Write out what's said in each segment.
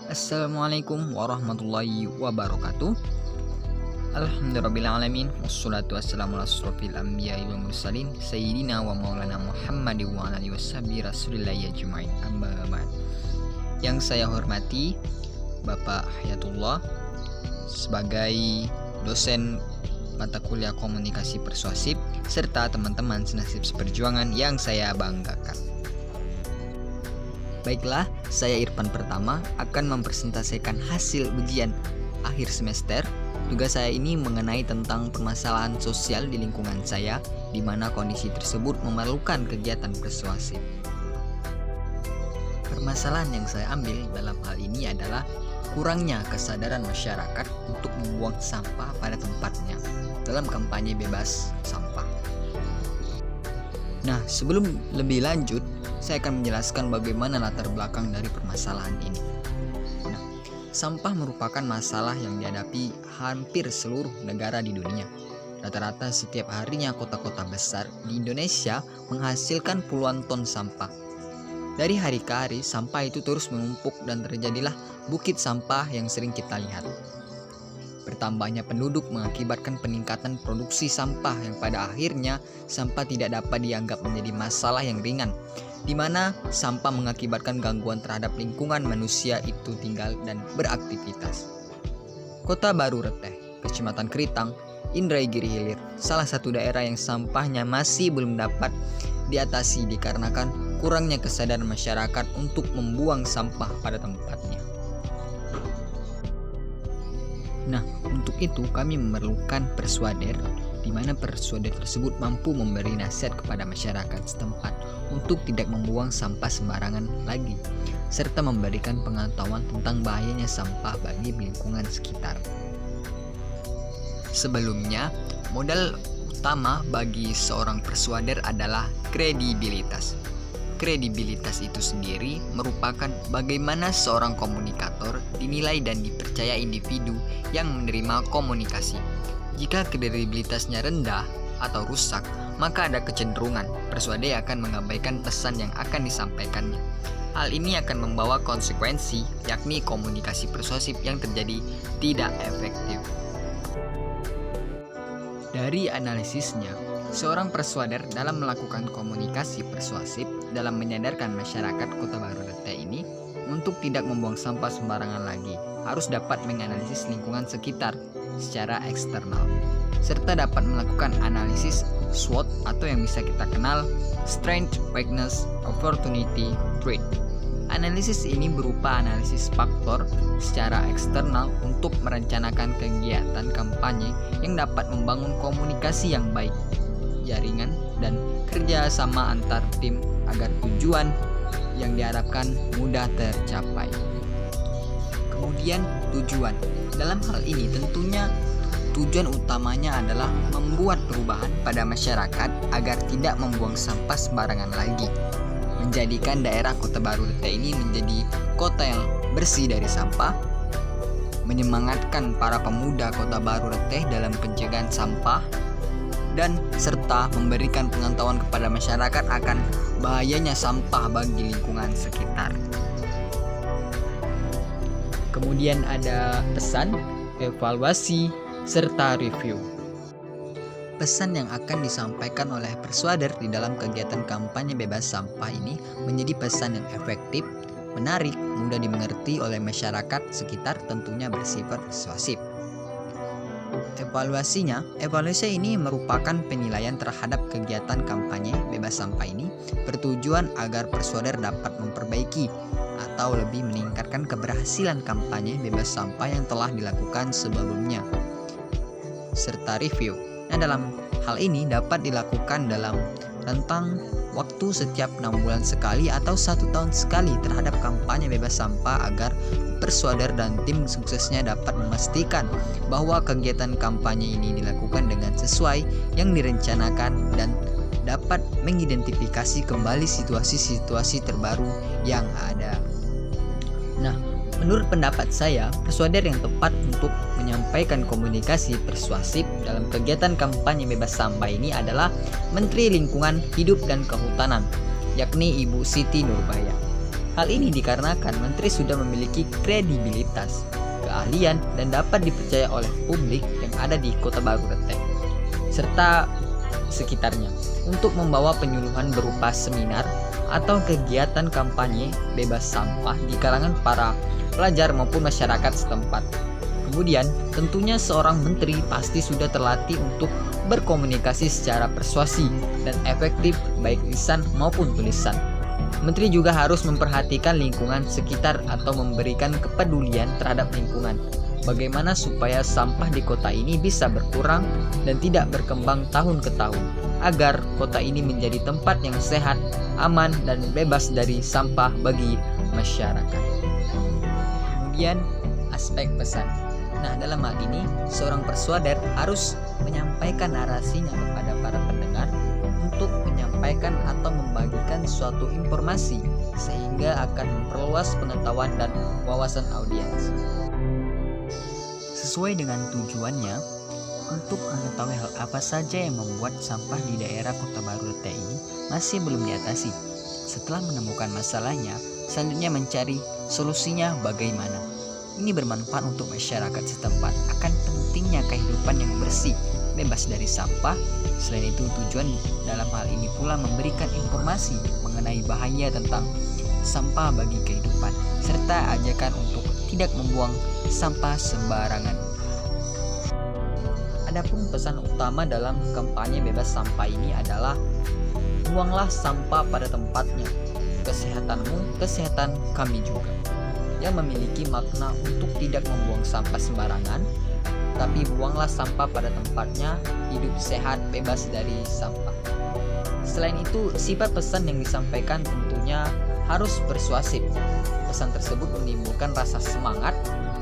Assalamualaikum warahmatullahi wabarakatuh. Alhamdulillahirrabbilalamin. Wassalatu wassalamu ala asrofil anbiya'i wal mursalin Sayyidina wa maulana Muhammad wa ala alihi washabihi rasulillahi ajma'in, amma ba'd. Yang saya hormati Bapak Hayatullah sebagai dosen mata kuliah komunikasi persuasif serta teman-teman senasib seperjuangan yang saya banggakan. Baiklah, saya Irfan pertama akan mempresentasikan hasil ujian akhir semester. Tugas saya ini mengenai tentang permasalahan sosial di lingkungan saya, di mana kondisi tersebut memerlukan kegiatan persuasif. Permasalahan yang saya ambil dalam hal ini adalah kurangnya kesadaran masyarakat untuk membuang sampah pada tempatnya dalam kampanye bebas sampah. Nah, sebelum lebih lanjut, saya akan menjelaskan bagaimana latar belakang dari permasalahan ini. Nah, sampah merupakan masalah yang dihadapi hampir seluruh negara di dunia. Rata-rata setiap harinya kota-kota besar di Indonesia menghasilkan puluhan ton sampah. Dari hari ke hari, sampah itu terus menumpuk dan terjadilah bukit sampah yang sering kita lihat. Bertambahnya penduduk mengakibatkan peningkatan produksi sampah yang pada akhirnya sampah tidak dapat dianggap menjadi masalah yang ringan, di mana sampah mengakibatkan gangguan terhadap lingkungan manusia itu tinggal dan beraktivitas. Kota Baru Reteh, Kecamatan Keritang, Indragiri Hilir, salah satu daerah yang sampahnya masih belum dapat diatasi dikarenakan kurangnya kesadaran masyarakat untuk membuang sampah pada tempatnya. Nah, untuk itu kami memerlukan persuader, di mana persuader tersebut mampu memberi nasihat kepada masyarakat setempat untuk tidak membuang sampah sembarangan lagi, serta memberikan pengetahuan tentang bahayanya sampah bagi lingkungan sekitar. Sebelumnya, modal utama bagi seorang persuader adalah kredibilitas. Kredibilitas itu sendiri merupakan bagaimana seorang komunikator dinilai dan dipercaya individu yang menerima komunikasi. Jika kredibilitasnya rendah atau rusak, maka ada kecenderungan persuader akan mengabaikan pesan yang akan disampaikannya. Hal ini akan membawa konsekuensi, yakni komunikasi persuasif yang terjadi tidak efektif. Dari analisisnya, seorang persuader dalam melakukan komunikasi persuasif dalam menyadarkan masyarakat Kota Baru Reteh ini untuk tidak membuang sampah sembarangan lagi, harus dapat menganalisis lingkungan sekitar secara eksternal, serta dapat melakukan analisis SWOT atau yang bisa kita kenal Strength, Weakness, Opportunity, Threat. Analisis ini berupa analisis faktor secara eksternal untuk merencanakan kegiatan kampanye yang dapat membangun komunikasi yang baik, jaringan, dan kerjasama antar tim agar tujuan yang diharapkan mudah tercapai. Kemudian tujuan. Dalam hal ini tentunya tujuan utamanya adalah membuat perubahan pada masyarakat agar tidak membuang sampah sembarangan lagi, menjadikan daerah Kota Baru Reteh ini menjadi kota yang bersih dari sampah, menyemangatkan para pemuda Kota Baru Reteh dalam pencegahan sampah, dan serta memberikan pengetahuan kepada masyarakat akan bahayanya sampah bagi lingkungan sekitar. Kemudian ada pesan, evaluasi, serta review. Pesan yang akan disampaikan oleh persuader di dalam kegiatan kampanye bebas sampah ini menjadi pesan yang efektif, menarik, mudah dimengerti oleh masyarakat sekitar, tentunya bersifat persuasif. Evaluasi ini merupakan penilaian terhadap kegiatan kampanye bebas sampah ini bertujuan agar persuader dapat memperbaiki atau lebih meningkatkan keberhasilan kampanye bebas sampah yang telah dilakukan sebelumnya. Serta review. Nah, dalam hal ini dapat dilakukan dalam rentang waktu setiap 6 bulan sekali atau 1 tahun sekali terhadap kampanye bebas sampah agar persuader dan tim suksesnya dapat memastikan bahwa kegiatan kampanye ini dilakukan dengan sesuai yang direncanakan dan dapat mengidentifikasi kembali situasi-situasi terbaru yang ada. Nah, menurut pendapat saya, persuader yang tepat untuk menyampaikan komunikasi persuasif dalam kegiatan kampanye bebas sampah ini adalah Menteri Lingkungan Hidup dan Kehutanan, yakni Ibu Siti Nurbaya. Hal ini dikarenakan menteri sudah memiliki kredibilitas, keahlian, dan dapat dipercaya oleh publik yang ada di Kota Baru Rete serta sekitarnya untuk membawa penyuluhan berupa seminar atau kegiatan kampanye bebas sampah di kalangan para pelajar maupun masyarakat setempat. Kemudian, tentunya seorang menteri pasti sudah terlatih untuk berkomunikasi secara persuasi dan efektif baik lisan maupun tulisan. Menteri juga harus memperhatikan lingkungan sekitar atau memberikan kepedulian terhadap lingkungan. Bagaimana supaya sampah di kota ini bisa berkurang dan tidak berkembang tahun ke tahun, agar kota ini menjadi tempat yang sehat, aman, dan bebas dari sampah bagi masyarakat. Kemudian, aspek pesan. Nah, dalam hal ini, seorang persuader harus menyampaikan narasinya kepada para pendengar untuk menyampaikan atau membagikan suatu informasi sehingga akan memperluas pengetahuan dan wawasan audiens. Sesuai dengan tujuannya, untuk mengetahui hal apa saja yang membuat sampah di daerah Kota Baru Rete ini masih belum diatasi. Setelah menemukan masalahnya, selanjutnya mencari solusinya bagaimana. Ini bermanfaat untuk masyarakat setempat akan pentingnya kehidupan yang bersih, bebas dari sampah. Selain itu, tujuan dalam hal ini pula memberikan informasi mengenai bahaya tentang sampah bagi kehidupan, serta ajakan untuk tidak membuang sampah sembarangan. Adapun pesan utama dalam kampanye bebas sampah ini adalah buanglah sampah pada tempatnya. Kesehatanmu, kesehatan kami juga. Yang memiliki makna untuk tidak membuang sampah sembarangan, tapi buanglah sampah pada tempatnya, hidup sehat bebas dari sampah. Selain itu, sifat pesan yang disampaikan tentunya harus persuasif. Pesan tersebut menimbulkan rasa semangat.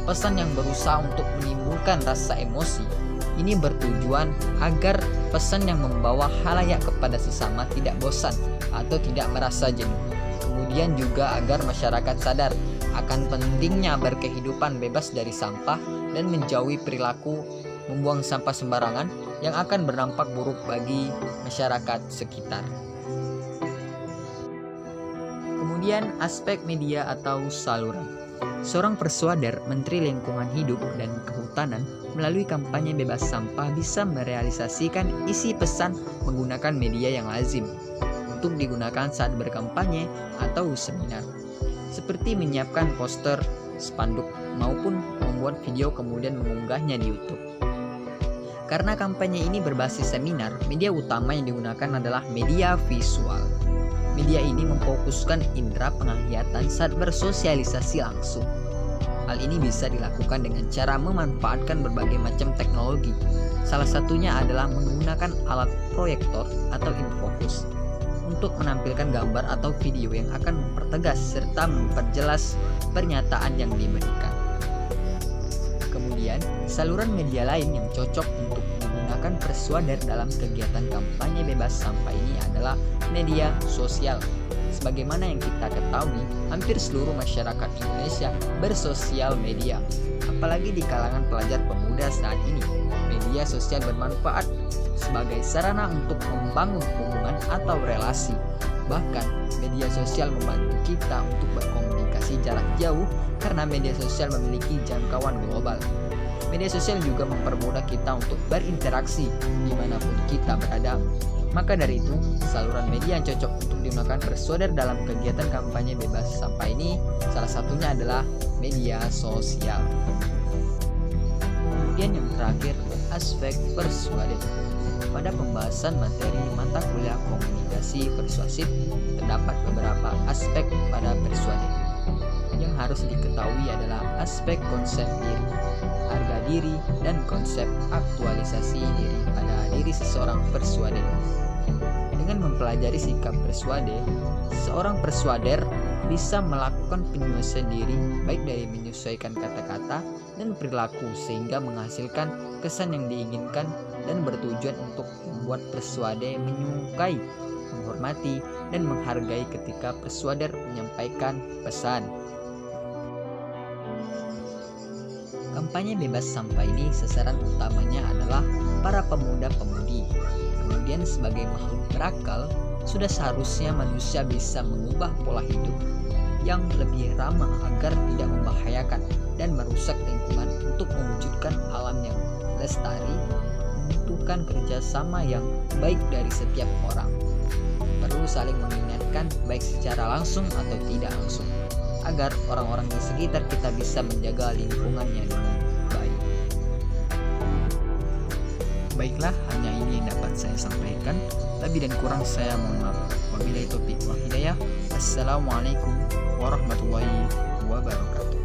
Pesan yang berusaha untuk menimbulkan rasa emosi. Ini bertujuan agar pesan yang membawa halayak kepada sesama tidak bosan atau tidak merasa jenuh. Kemudian juga agar masyarakat sadar akan pentingnya berkehidupan bebas dari sampah dan menjauhi perilaku membuang sampah sembarangan yang akan berdampak buruk bagi masyarakat sekitar. Kemudian aspek media atau saluran. Seorang persuader Menteri Lingkungan Hidup dan Kehutanan melalui kampanye bebas sampah bisa merealisasikan isi pesan menggunakan media yang lazim untuk digunakan saat berkampanye atau seminar, seperti menyiapkan poster, spanduk, maupun membuat video kemudian mengunggahnya di YouTube. Karena kampanye ini berbasis seminar, media utama yang digunakan adalah media visual. Media ini memfokuskan indera penglihatan saat bersosialisasi langsung. Hal ini bisa dilakukan dengan cara memanfaatkan berbagai macam teknologi. Salah satunya adalah menggunakan alat proyektor atau infocus untuk menampilkan gambar atau video yang akan mempertegas serta memperjelas pernyataan yang diberikan. Kemudian, saluran media lain yang cocok untuk digunakan persuader dalam kegiatan kampanye bebas sampah ini adalah media sosial. Sebagaimana yang kita ketahui, hampir seluruh masyarakat Indonesia bersosial media. Apalagi di kalangan pelajar pemuda saat ini, media sosial bermanfaat sebagai sarana untuk membangun hubungan atau relasi. Bahkan, media sosial membantu kita untuk berkomunikasi jarak jauh karena media sosial memiliki jangkauan global. Media sosial juga mempermudah kita untuk berinteraksi dimanapun kita berada. Maka dari itu, saluran media yang cocok untuk digunakan persuader dalam kegiatan kampanye bebas sampah ini salah satunya adalah media sosial. Kemudian yang terakhir, aspek persuader. Pada pembahasan materi mata kuliah komunikasi persuasif, terdapat beberapa aspek pada persuader. Yang harus diketahui adalah aspek konsep diri, harga diri, dan konsep aktualisasi diri pada diri seseorang persuader. Dengan mempelajari sikap persuader, seorang persuader bisa melakukan penyesuaian diri baik dari menyesuaikan kata-kata dan perilaku sehingga menghasilkan kesan yang diinginkan dan bertujuan untuk membuat persuader menyukai, menghormati, dan menghargai ketika persuader menyampaikan pesan. Kampanye bebas sampah ini sasaran utamanya adalah para pemuda-pemudi. Kemudian sebagai makhluk berakal, sudah seharusnya manusia bisa mengubah pola hidup yang lebih ramah agar tidak membahayakan dan merusak lingkungan untuk mewujudkan alam yang lestari. Membutuhkan kerjasama yang baik dari setiap orang. Perlu saling mengingatkan baik secara langsung atau tidak langsung, agar orang-orang di sekitar kita bisa menjaga lingkungannya dengan baik. Baiklah, hanya ini yang dapat saya sampaikan. Lebih dan kurang saya mohon maaf. Wabillahi taufiq wal hidayah. Assalamualaikum warahmatullahi wabarakatuh.